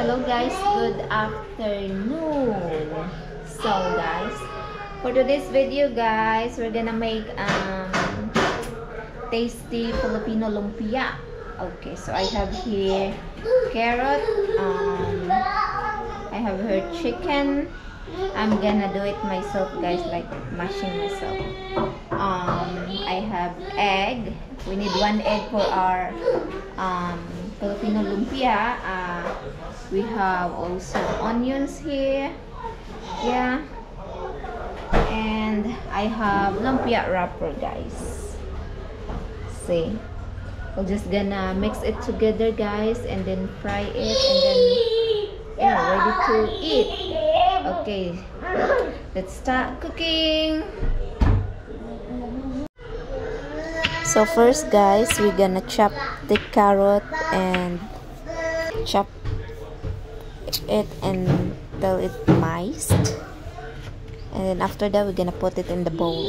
Hello guys, good afternoon. So guys, for today's video guys, we're gonna make tasty Filipino lumpia. Okay, so I have here carrot, I have here chicken. I'm gonna do it myself guys, like mashing myself. I have egg. We need 1 egg for our Filipino lumpia. We have also onions here, yeah, and I have lumpia wrapper guys. See, we're just gonna mix it together guys, and then fry it, and then yeah, ready to eat. Okay, let's start cooking. So first guys, we're gonna chop the carrot and chop it until it miced, and then after that we're gonna put it in the bowl.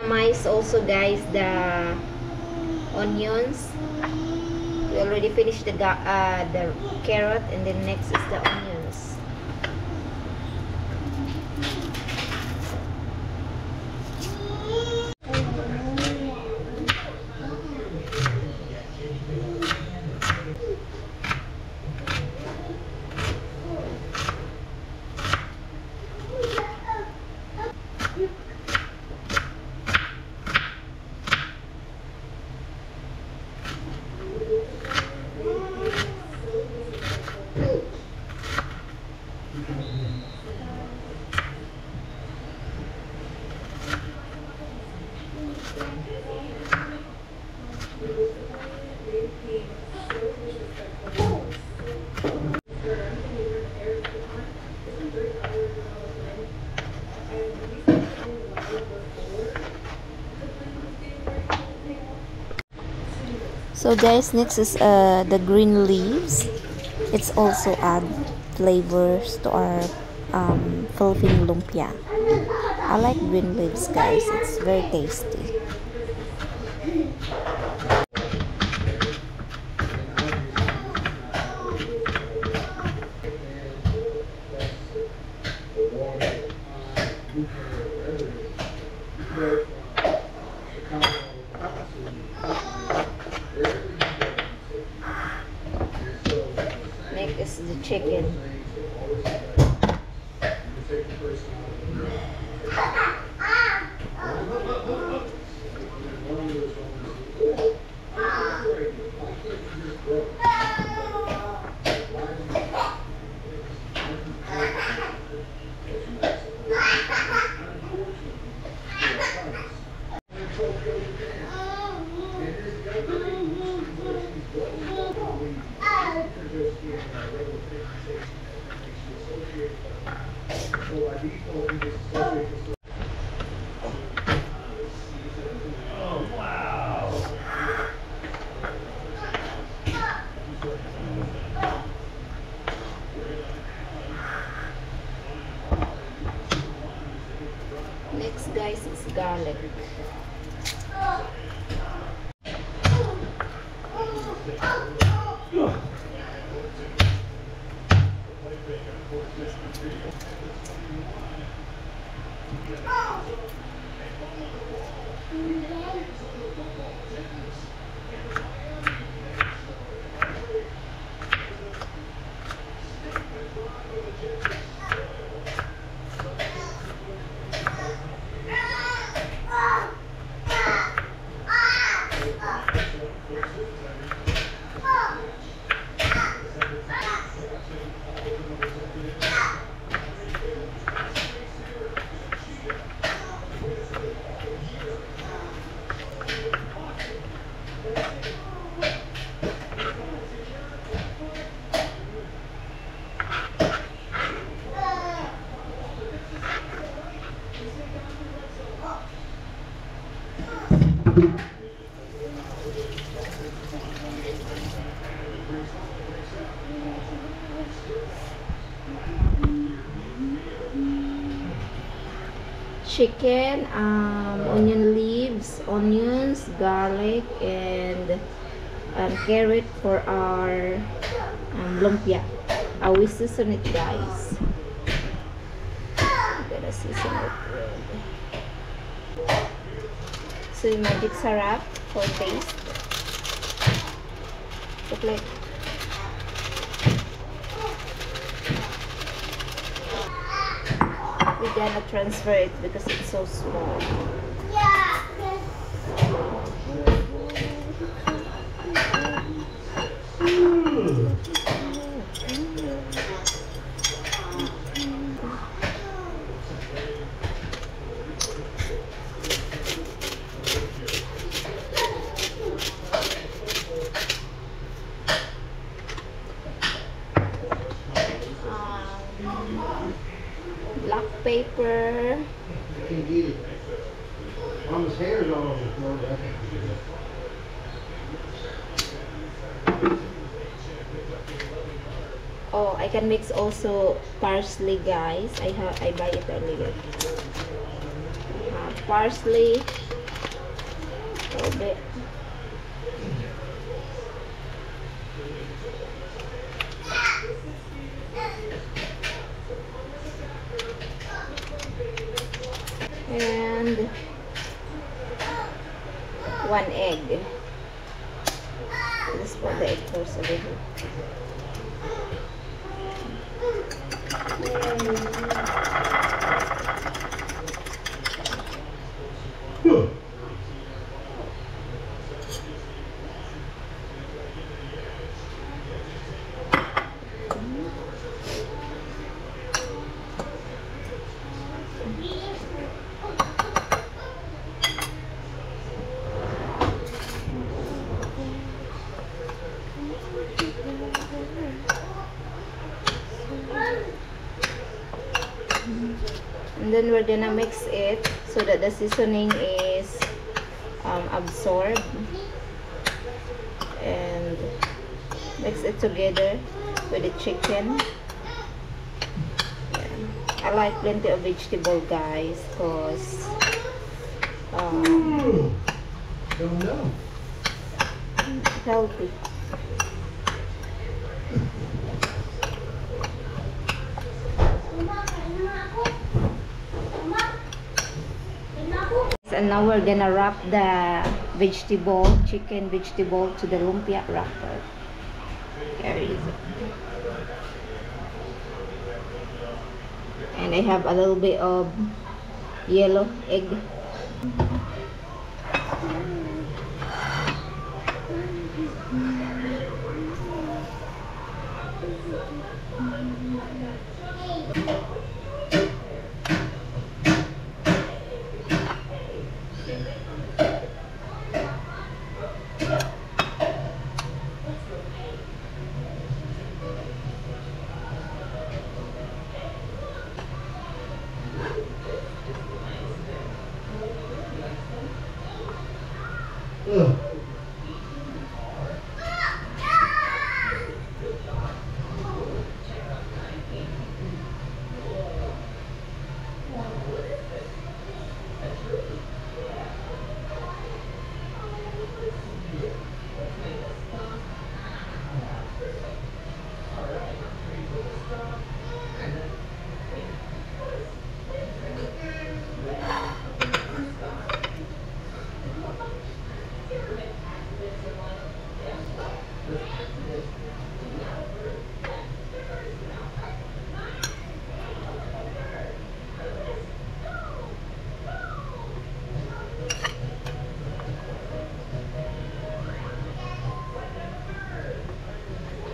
Mice also guys the onions. We already finished the carrot, and then next is the onions. So guys, next is the green leaves. It's also add flavors to our Filipino lumpia. I like green leaves guys, it's very tasty. Next is the chicken. Next guys is garlic. chicken, onion leaves, onions, garlic, and carrot for our lumpia. We season it, guys. I'm gonna season it with soy magic sarap for taste. Look like we're gonna transfer it because it's so small. Black paper. You can get it. Mama's hair is all over the floor. Oh, I can mix also parsley, guys. I buy it earlier. Parsley, a little bit. And 1 egg. Let's put the egg first a little. And then we're gonna mix it so that the seasoning is absorbed, and mix it together with the chicken. Yeah. I like plenty of vegetable, guys, because Don't know. healthy. And now we're gonna wrap the chicken vegetable to the lumpia wrapper. There is it. And I have a little bit of yellow egg.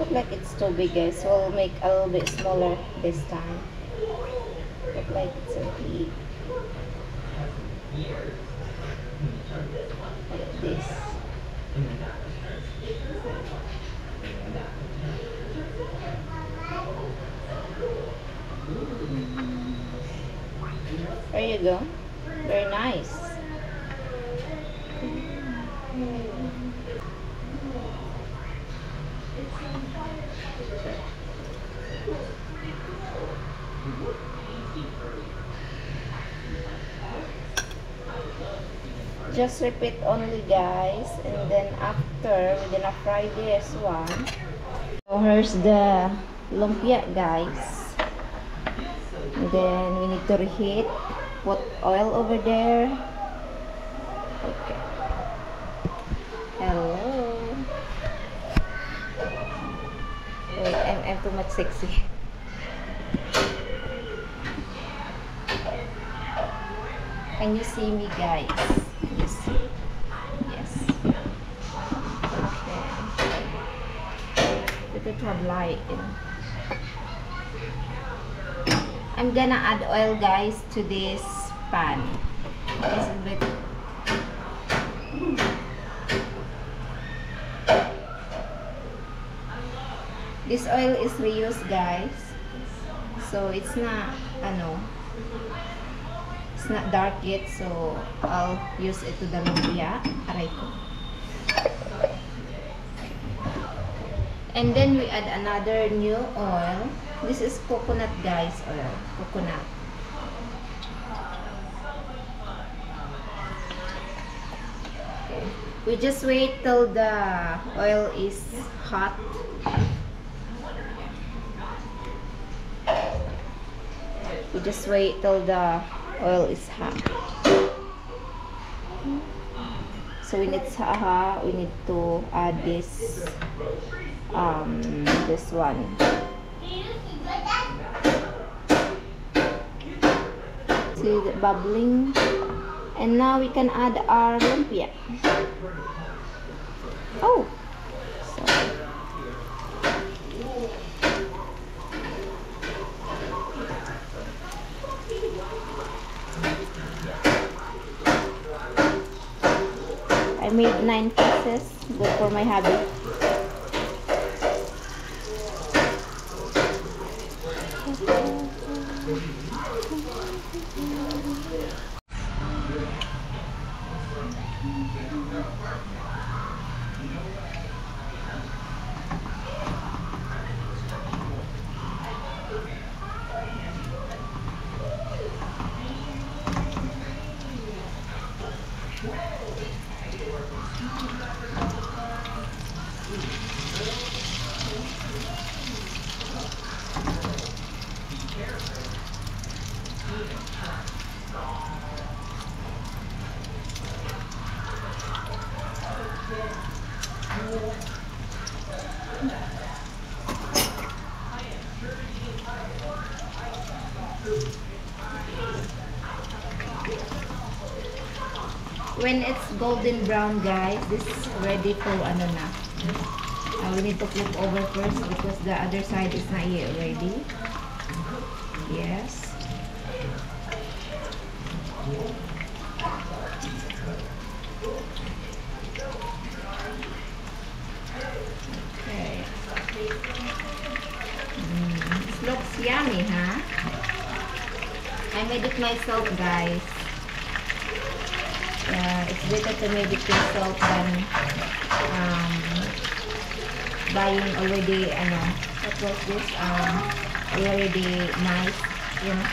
Look like it's too big, guys, so we'll make a little bit smaller this time. Look like it's a big. Like this. There you go. Very nice. Just repeat only, guys, and then after we're gonna fry this one. So here's the lumpia, guys. And then we need to reheat. Put oil over there. Okay. Hello. Wait, I'm too much sexy. Can you see me, guys? Can you see? Yes. Okay. Let it have light. I'm gonna add oil, guys, to this pan. This is bit. This oil is reused, guys. So it's not, it's not dark yet, so I'll use it to the lumpia. Aray ko. And then we add another new oil. This is coconut, guys, oil. Coconut. Okay. We just wait till the oil is hot. We just wait till the oil is hot. So when it's hot, we need to add this one. See the bubbling, and now we can add our lumpia. Oh, sorry. I made 9 pieces, good for my hubby. When it's golden brown, guys, this is ready for ano na. We need to flip over first because the other side is not yet ready. Yes. Okay. This looks yummy, huh? I made it myself, guys. It's better to make it yourself than buying already, what was this, already nice, you know.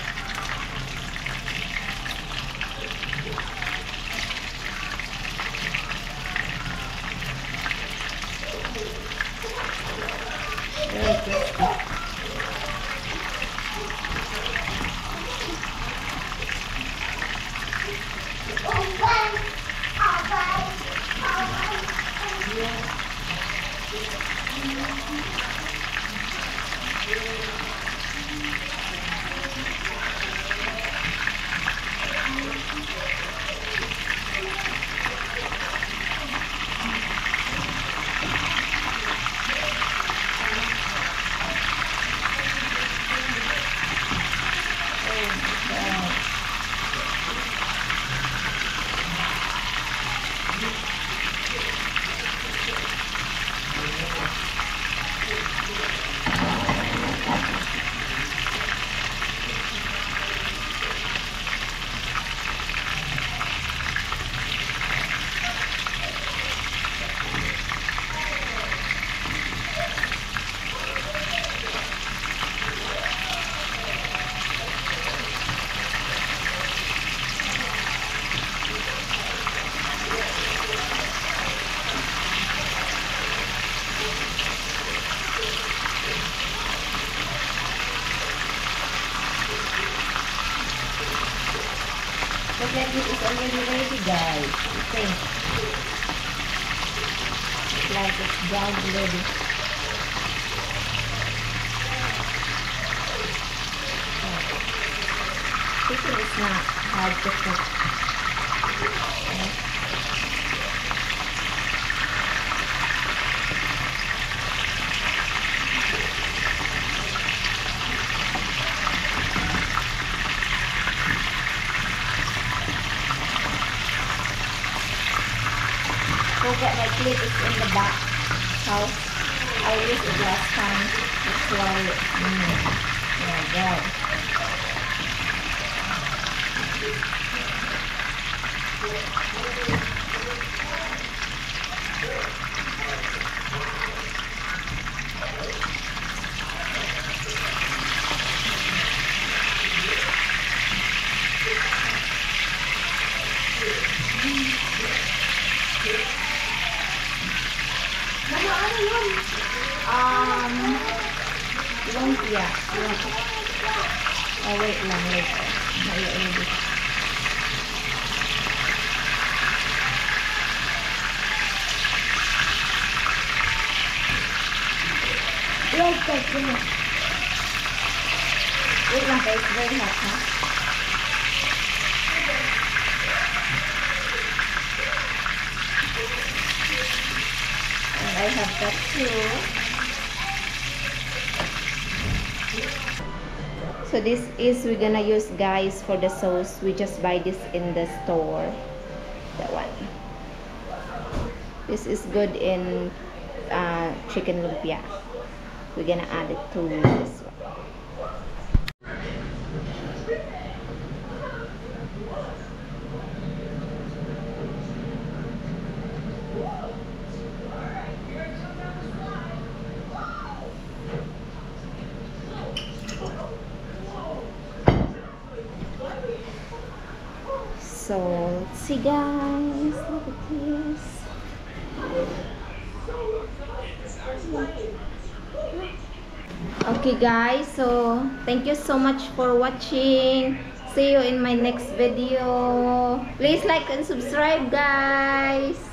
Very tasty. plate meat is already ready, guys. Okay. It's like it's brown ready. Chicken is not hard to cook. Forget my plate is in the back house. I used it last time. That's why. Yeah, God. Lumpia. Oh, wait lang, wait. Mali. Wait lang guys, very hot, ha? And I have that too. So this is we're gonna use, guys, for the sauce. We just buy this in the store. That one. This is good in chicken lumpia. We're gonna add it to this one. So let's see, guys, look at this. Okay guys, so thank you so much for watching. See you in my next video. Please like and subscribe, guys.